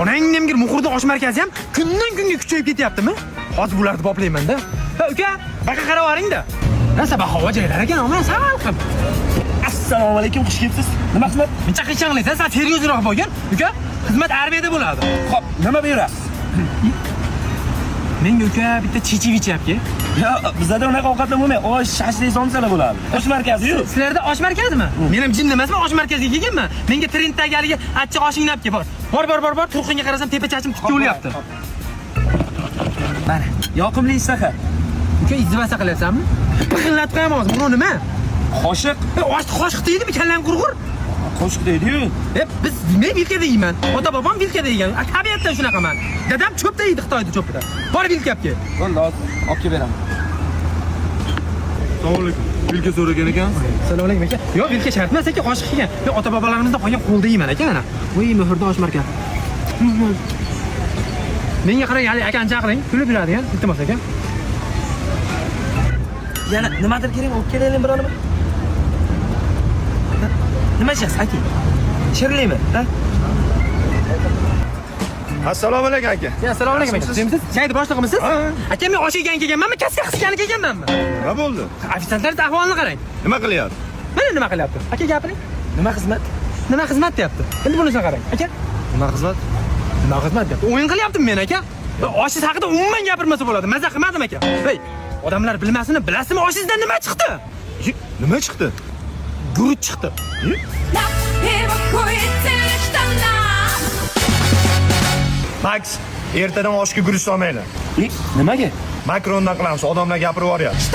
Onang nemgir muhurda osh markazi ham kundan kunga kuchayib ketyaptimi? Hozir bularni boplayman-da. Ha, uka, baqa qarab oling-da. Nasa bahavo joylar ekan, men salqin. Assalomu alaykum, xush kelibsiz. Nima xizmat? Buncha qiyshanglaysan, sen seriyozroq bo'lgin. Uka, xizmat armiyada bo'ladi. Xo'p, nima buyurasiz? Menga uka bitta chichivich yapki. Ya, bizda unaqa ovqatlar bo'lmaydi. Osh, shashlik sonsalar bo'ladi. Osh markazi-yu. Sizlarda osh markazimi? Men ham jin emasman, osh markaziga kelganman. Menga Trenddagi haligi achchiq oshingni olib kel, bor. Bor. Turqinga qarasam tepa chachim tikka o'lyapti. Mana, yoqimli istaqa. Uka, izzivasa qilyapsanmi? Piqillatib qo'yaman hozir. Bu nima? Qoshiq. Qoshiq deydimi, kallang qurg'ur? Qoshiq deydi-yu. Biz men vilkada yeyman. Ota-bobom vilkada yegan. Tabiatdan shunaqaman. Dadam cho'pda yeydi Xitoyda cho'pida. Bor vilka olib kel. Bo'ldi, olib kelib beraman. Assalomu alaykum. Vilka so'ragan ekansiz? Assalomu alaykum aka. Yo'q, vilka shart emas aka, qoshiq kelgan. Men ota-bobolarimizdan qolgan qo'lda yeyman aka mana. Voy, muhurda osh markaz. Menga qarang, hali akani chaqiring. Kulib yuradigan, iltimos aka. Yana nimadir kerak, olib kelaylik bironimi? Nima ishasiz, aka? Sherlaymi, ha? Assalomu alaykum aka. Assalomu alaykum aka. Kimsiz? Jaydi boshlig'imisiz? Aka, men osh yegan kelganmanmi, kaska qisgani kelganmanmi? Nima bo'ldi? Ofitsiantlar ahvolini qarang. Nima qilyapti? Mana nima qilyapti? Aka, gapiring. Nima xizmat? Nima xizmat deyapti? Endi bunisiga qarang. Aka, Nima xizmat? nima xizmat deyapti? O'yin qilyaptimi men aka? Oshingiz haqida umuman gapirmasa bo'ladi. Maza qilmadim aka. Hey, odamlar bilmasini, bilasizmi oshingizdan nima chiqdi? Nima chiqdi? Guruch chiqdi. Max, ertadan oshga guruch solmaylar. Nimaga? Makrondan qilamiz, odamlar gapirib yuboryapti.